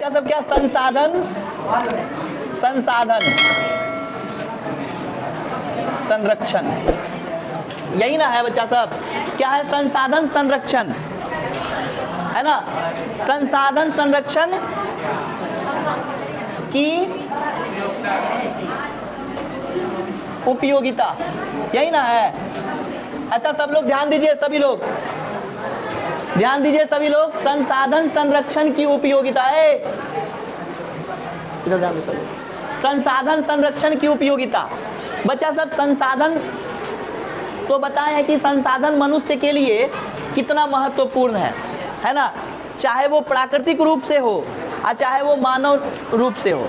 बच्चा सब क्या संसाधन, संसाधन संरक्षण, यही ना है बच्चा सब, क्या है संसाधन संरक्षण, है ना। संसाधन संरक्षण की उपयोगिता, यही ना है। अच्छा सब लोग ध्यान दीजिए, सभी लोग ध्यान दीजिए, सभी लोग, संसाधन संरक्षण की उपयोगिता है, इधर ध्यान दो, संसाधन संरक्षण की उपयोगिता। बच्चा सब संसाधन तो बताए हैं कि संसाधन मनुष्य के लिए कितना महत्वपूर्ण है ना, चाहे वो प्राकृतिक रूप से हो और चाहे वो मानव रूप से हो।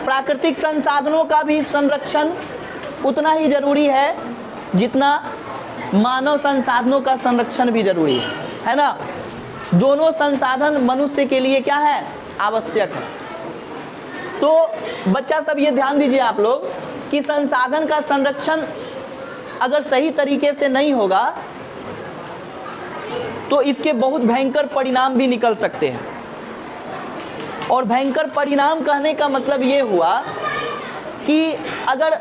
प्राकृतिक संसाधनों का भी संरक्षण उतना ही जरूरी है जितना मानव संसाधनों का संरक्षण भी जरूरी है ना। दोनों संसाधन मनुष्य के लिए क्या है, आवश्यक है। तो बच्चा सब ये ध्यान दीजिए आप लोग कि संसाधन का संरक्षण अगर सही तरीके से नहीं होगा तो इसके बहुत भयंकर परिणाम भी निकल सकते हैं। और भयंकर परिणाम कहने का मतलब ये हुआ कि अगर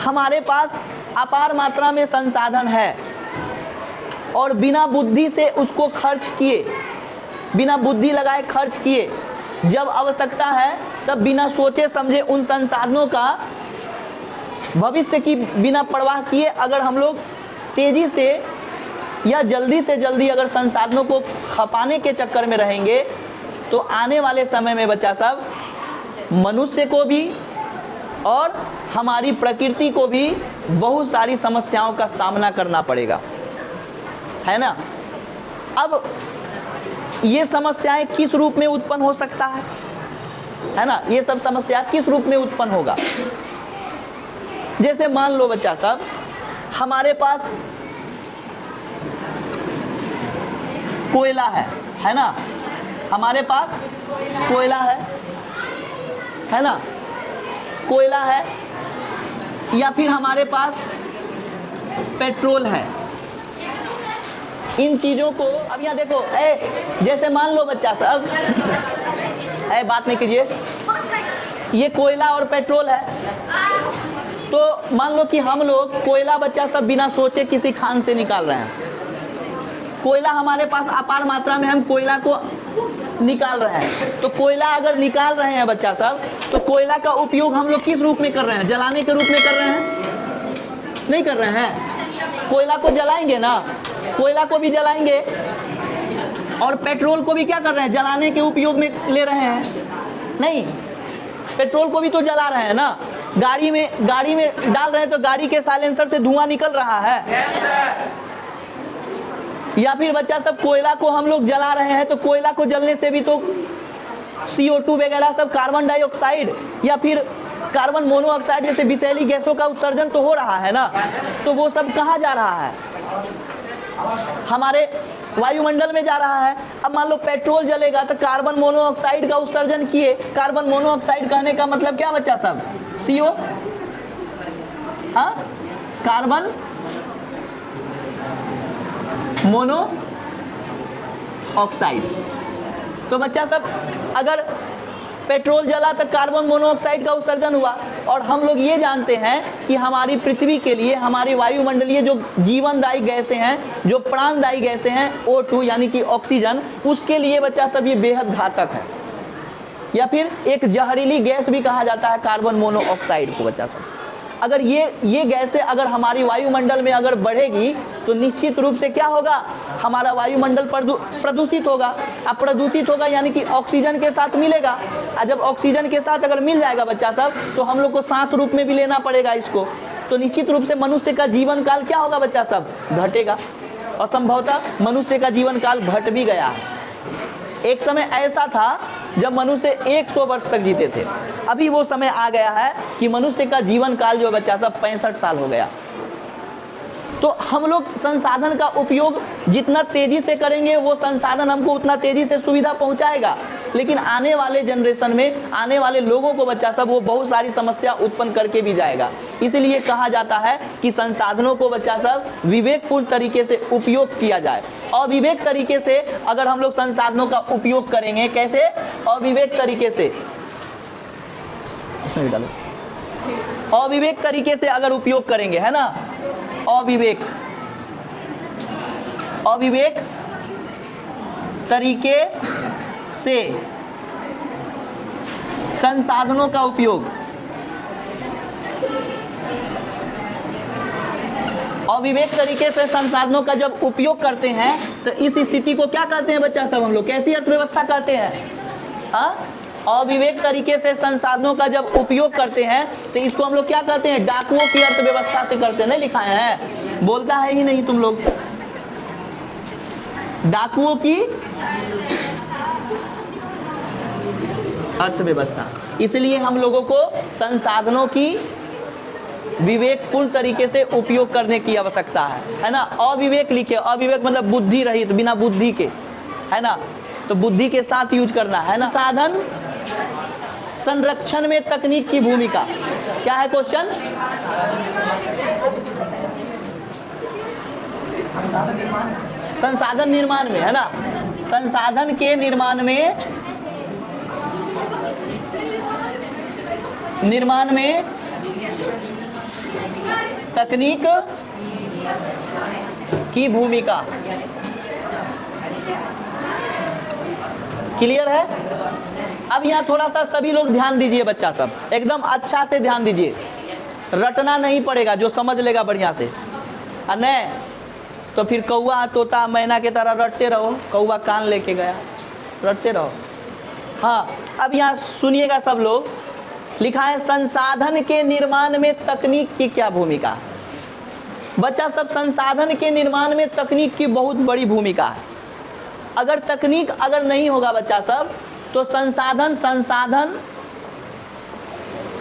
हमारे पास अपार मात्रा में संसाधन है और बिना बुद्धि से उसको खर्च किए, बिना बुद्धि लगाए खर्च किए, जब आवश्यकता है तब बिना सोचे समझे उन संसाधनों का भविष्य की बिना परवाह किए अगर हम लोग तेजी से या जल्दी से जल्दी अगर संसाधनों को खपाने के चक्कर में रहेंगे तो आने वाले समय में बच्चा सब मनुष्य को भी और हमारी प्रकृति को भी बहुत सारी समस्याओं का सामना करना पड़ेगा, है ना। अब ये समस्याएं किस रूप में उत्पन्न हो सकता है ना, ये सब समस्या किस रूप में उत्पन्न होगा। जैसे मान लो बच्चा सब हमारे पास कोयला है ना, हमारे पास कोयला है ना, कोयला है, या फिर हमारे पास पेट्रोल है। इन चीज़ों को अब यहाँ देखो, जैसे मान लो बच्चा सब, बात नहीं कीजिए, ये कोयला और पेट्रोल है, तो मान लो कि हम लोग कोयला बच्चा सब बिना सोचे किसी खान से निकाल रहे हैं। कोयला हमारे पास अपार मात्रा में, हम कोयला को निकाल रहे हैं। तो कोयला अगर निकाल रहे हैं बच्चा सब, तो कोयला का उपयोग हम लोग किस रूप में कर रहे हैं, जलाने के रूप में कर रहे हैं, नहीं कर रहे हैं। कोयला को जलाएंगे ना, कोयला को भी जलाएंगे और पेट्रोल को भी क्या कर रहे हैं, जलाने के उपयोग में ले रहे हैं। नहीं, पेट्रोल को भी तो जला रहे हैं ना, गाड़ी में डाल रहे हैं तो गाड़ी के साइलेंसर से धुआं निकल रहा है। या फिर बच्चा सब कोयला को हम लोग जला रहे हैं तो कोयला को जलने से भी तो CO2 वगैरह सब, कार्बन डाइऑक्साइड या फिर कार्बन मोनोऑक्साइड जैसे विषैली गैसों का उत्सर्जन तो हो रहा है ना। तो वो सब कहाँ जा रहा है, हमारे वायुमंडल में जा रहा है। अब मान लो पेट्रोल जलेगा तो कार्बन मोनोऑक्साइड का उत्सर्जन किए। कार्बन मोनोऑक्साइड कहने का मतलब क्या बच्चा सब, CO, हाँ, कार्बन मोनो ऑक्साइड। तो बच्चा सब अगर पेट्रोल जला तो कार्बन मोनोऑक्साइड का उत्सर्जन हुआ। और हम लोग ये जानते हैं कि हमारी पृथ्वी के लिए हमारी वायुमंडलीय जो जीवनदायी गैसें हैं, जो प्राणदायी गैसें हैं, O2 यानी कि ऑक्सीजन, उसके लिए बच्चा सब ये बेहद घातक है, या फिर एक जहरीली गैस भी कहा जाता है कार्बन मोनोऑक्साइड को बच्चा सब। अगर ये गैसें अगर हमारी वायुमंडल में अगर बढ़ेगी तो निश्चित रूप से क्या होगा, हमारा वायुमंडल प्रदूषित होगा। अब प्रदूषित होगा यानी कि ऑक्सीजन के साथ मिलेगा, और जब ऑक्सीजन के साथ अगर मिल जाएगा बच्चा सब तो हम लोग को सांस रूप में भी लेना पड़ेगा इसको। तो निश्चित रूप से मनुष्य का जीवन काल क्या होगा बच्चा सब, घटेगा। और संभवतः मनुष्य का जीवन काल घट भी गया है। एक समय ऐसा था जब मनुष्य 100 वर्ष तक जीते थे, अभी वो समय आ गया है कि मनुष्य का जीवन काल जो बच्चा सब 65 साल हो गया। तो हम लोग संसाधन का उपयोग जितना तेजी से करेंगे वो संसाधन हमको उतना तेजी से सुविधा पहुंचाएगा। लेकिन आने वाले जनरेशन में, आने वाले लोगों को बच्चा सब वो बहुत सारी समस्या उत्पन्न करके भी जाएगा। इसलिए कहा जाता है कि संसाधनों को बच्चा सब विवेकपूर्ण तरीके से उपयोग किया जाए। अविवेक तरीके से अगर हम लोग संसाधनों का उपयोग करेंगे, कैसे? अविवेक तरीके से, इसमें भी डालो, अविवेक तरीके से अगर उपयोग करेंगे, है ना, अविवेक तरीके से संसाधनों का उपयोग, अविवेक तरीके से संसाधनों का जब उपयोग करते हैं तो इस स्थिति को क्या कहते हैं बच्चा सब हम लोग? कैसी अर्थव्यवस्था कहते हैं? अविवेक तरीके से संसाधनों का जब उपयोग करते हैं तो इसको हम लोग क्या कहते हैं? डाकुओं की अर्थव्यवस्था से करते हैं। नहीं लिखा है? बोलता है ही नहीं तुम लोग। डाकुओं की अर्थव्यवस्था। इसलिए हम लोगों को संसाधनों की विवेकपूर्ण तरीके से उपयोग करने की आवश्यकता है ना। अविवेक लिखे, अविवेक मतलब बुद्धि रहित, बिना बुद्धि के, है ना, तो बुद्धि के साथ यूज करना है ना। साधन संरक्षण में तकनीक की भूमिका क्या है? क्वेश्चन, संसाधन निर्माण में, है ना, संसाधन के निर्माण में तकनीक की भूमिका। क्लियर है? अब यहाँ थोड़ा सा सभी लोग ध्यान दीजिए बच्चा सब, एकदम अच्छा से ध्यान दीजिए, रटना नहीं पड़ेगा, जो समझ लेगा बढ़िया से, नहीं तो फिर कौआ तोता मैना के तरह रटते रहो, कौआ कान लेके गया, रटते रहो। हाँ, अब यहाँ सुनिएगा सब लोग, लिखा है संसाधन के निर्माण में तकनीक की क्या भूमिका। बच्चा सब, संसाधन के निर्माण में तकनीक की बहुत बड़ी भूमिका है। अगर तकनीक अगर नहीं होगा बच्चा सब तो संसाधन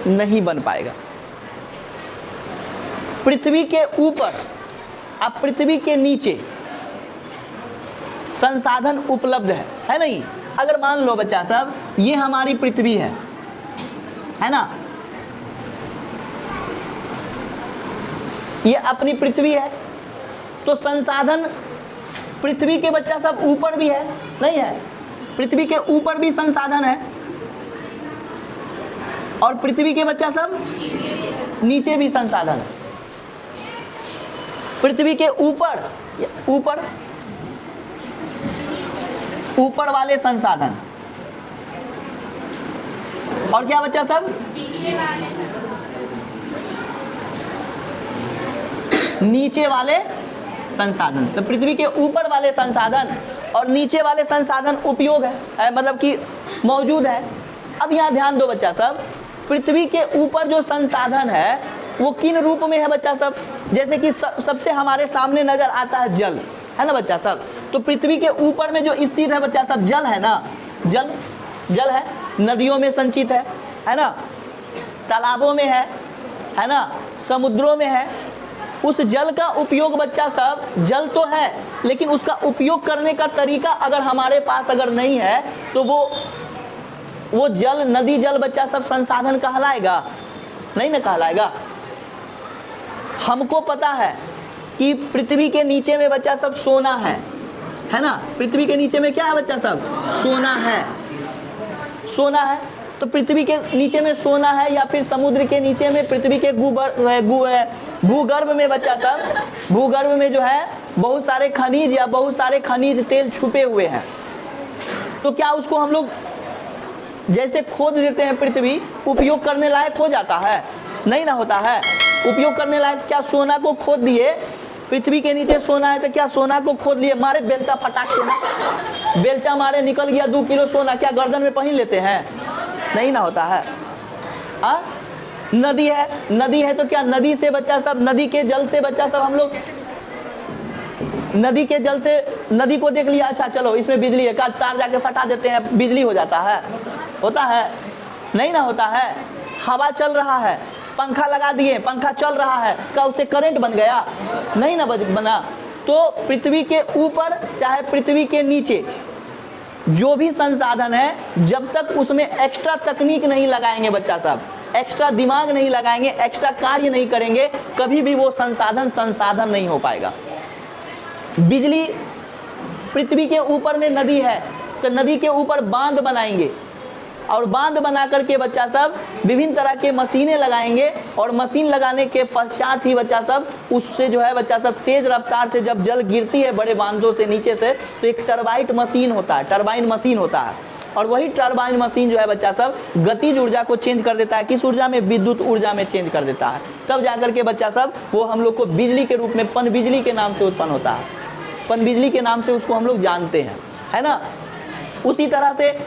नहीं बन पाएगा। पृथ्वी के ऊपर अब पृथ्वी के नीचे संसाधन उपलब्ध है नहीं। अगर मान लो बच्चा सब ये हमारी पृथ्वी है ना, ये अपनी पृथ्वी है, तो संसाधन पृथ्वी के बच्चा सब ऊपर भी है, नहीं है? पृथ्वी के ऊपर भी संसाधन है और पृथ्वी के बच्चा सब नीचे भी संसाधन है। पृथ्वी के ऊपर वाले संसाधन और क्या बच्चा सब? नीचे वाले संसाधन। तो पृथ्वी के ऊपर वाले संसाधन और नीचे वाले संसाधन उपयोग है, मतलब कि मौजूद है। अब यहाँ ध्यान दो बच्चा सब, पृथ्वी के ऊपर जो संसाधन है वो किन रूप में है बच्चा सब? जैसे कि सबसे हमारे सामने नजर आता है जल, है ना बच्चा सब। तो पृथ्वी के ऊपर में जो स्थित है बच्चा सब, जल है ना, जल है, नदियों में संचित है ना, तालाबों में है ना, समुद्रों में है। उस जल का उपयोग बच्चा सब, जल तो है लेकिन उसका उपयोग करने का तरीका अगर हमारे पास अगर नहीं है तो वो जल, नदी जल बच्चा सब संसाधन कहलाएगा? नहीं ना कहलाएगा। हमको पता है कि पृथ्वी के नीचे में बच्चा सब सोना है ना, पृथ्वी के नीचे में क्या है बच्चा सब? सोना है। तो पृथ्वी के नीचे में सोना है या फिर समुद्र के नीचे में पृथ्वी के भूगर्भ में बच्चा सब, भूगर्भ में जो है बहुत सारे खनिज या बहुत सारे खनिज तेल छुपे हुए हैं। तो क्या उसको हम लोग जैसे खोद देते हैं पृथ्वी, उपयोग करने लायक हो जाता है? नहीं ना होता है उपयोग करने लायक। क्या सोना को खोद दिए, पृथ्वी के नीचे सोना है तो क्या सोना को खोद लिए, मारे बेलचा फटाक से ना, बेलचा मारे निकल गया 2 किलो सोना, क्या गर्दन में पहन लेते हैं? नहीं ना होता है। नदी है तो क्या नदी से बच्चा सब, नदी के जल से बच्चा सब हम लोग, नदी के जल से, नदी को देख लिया, अच्छा चलो इसमें बिजली है, का तार जाके सटा देते हैं, बिजली हो जाता है? होता है? नहीं ना होता है। हवा चल रहा है, पंखा लगा दिए, पंखा चल रहा है, क्या उससे करंट बन गया? नहीं ना बना। तो पृथ्वी के ऊपर चाहे पृथ्वी के नीचे जो भी संसाधन है जब तक उसमें एक्स्ट्रा तकनीक नहीं लगाएंगे बच्चा साहब, एक्स्ट्रा दिमाग नहीं लगाएंगे, एक्स्ट्रा कार्य नहीं करेंगे, कभी भी वो संसाधन नहीं हो पाएगा। बिजली, पृथ्वी के ऊपर में नदी है तो नदी के ऊपर बांध बनाएंगे और बांध बना करके बच्चा सब विभिन्न तरह के मशीनें लगाएंगे और मशीन लगाने के पश्चात ही बच्चा सब उससे जो है बच्चा सब तेज रफ्तार से जब जल गिरती है बड़े बांधों से नीचे से तो एक टरबाइन मशीन होता है और वही टरबाइन मशीन जो है बच्चा सब गतिज ऊर्जा को चेंज कर देता है, किस ऊर्जा में, विद्युत ऊर्जा में चेंज कर देता है। तब जाकर के बच्चा सब वो हम लोग को बिजली के रूप में पन बिजली के नाम से उत्पन्न होता है, पन बिजली के नाम से उसको हम लोग जानते हैं, है ना। उसी तरह से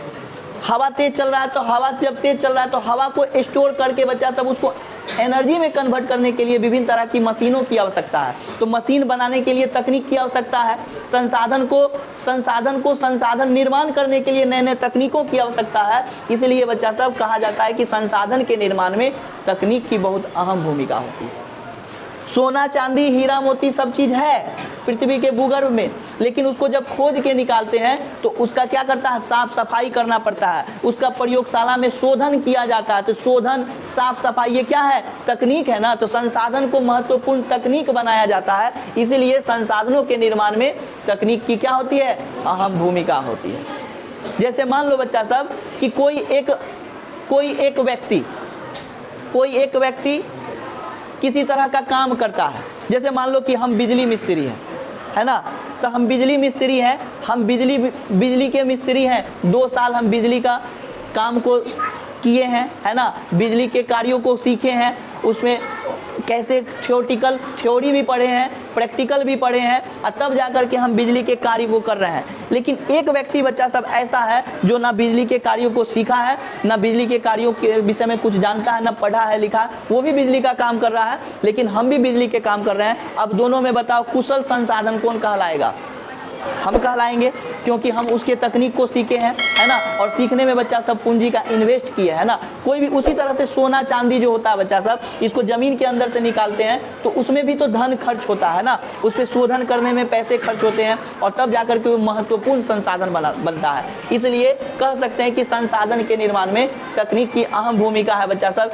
हवा तेज चल रहा है तो हवा जब तेज चल रहा है तो हवा को स्टोर करके बच्चा सब उसको एनर्जी में कन्वर्ट करने के लिए विभिन्न तरह की मशीनों की आवश्यकता है। तो मशीन बनाने के लिए तकनीक की आवश्यकता है, संसाधन निर्माण करने के लिए नए नए तकनीकों की आवश्यकता है। इसलिए बच्चा सब कहा जाता है कि संसाधन के निर्माण में तकनीक की बहुत अहम भूमिका होती है। सोना चांदी हीरा मोती सब चीज़ है पृथ्वी के भूगर्भ में, लेकिन उसको जब खोद के निकालते हैं तो उसका क्या करता है, साफ सफाई करना पड़ता है, उसका प्रयोगशाला में शोधन किया जाता है। तो शोधन, साफ सफाई, ये क्या है, तकनीक है ना। तो संसाधन को महत्वपूर्ण तकनीक बनाया जाता है, इसीलिए संसाधनों के निर्माण में तकनीक की क्या होती है, अहम भूमिका होती है। जैसे मान लो बच्चा सब कि कोई एक व्यक्ति किसी तरह का काम करता है। जैसे मान लो कि हम बिजली मिस्त्री हैं, है ना, तो हम बिजली मिस्त्री हैं, हम बिजली के मिस्त्री हैं, 2 साल हम बिजली का काम को किए हैं, है ना, बिजली के कार्यों को सीखे हैं, उसमें कैसे थ्योरी भी पढ़े हैं, प्रैक्टिकल भी पढ़े हैं, और तब जाकर के हम बिजली के कार्य को कर रहे हैं। लेकिन एक व्यक्ति बच्चा सब ऐसा है जो ना बिजली के कार्यों को सीखा है, ना बिजली के कार्यों के विषय में कुछ जानता है, ना पढ़ा है लिखा, वो भी बिजली का काम कर रहा है, लेकिन हम भी बिजली के काम कर रहे हैं। अब दोनों में बताओ कुशल संसाधन कौन कहलाएगा, हम कहलाएंगे, क्योंकि हम उसके तकनीक को सीखे हैं, है ना, और सीखने में बच्चा सब पूंजी का इन्वेस्ट किया है ना। कोई भी उसी तरह से सोना चांदी जो होता है बच्चा सब, इसको जमीन के अंदर से निकालते हैं तो उसमें भी तो धन खर्च होता है ना, उस पर शोधन करने में पैसे खर्च होते हैं और तब जाकर के वो महत्वपूर्ण संसाधन बनता है। इसलिए कह सकते हैं कि संसाधन के निर्माण में तकनीक की अहम भूमिका है बच्चा सब।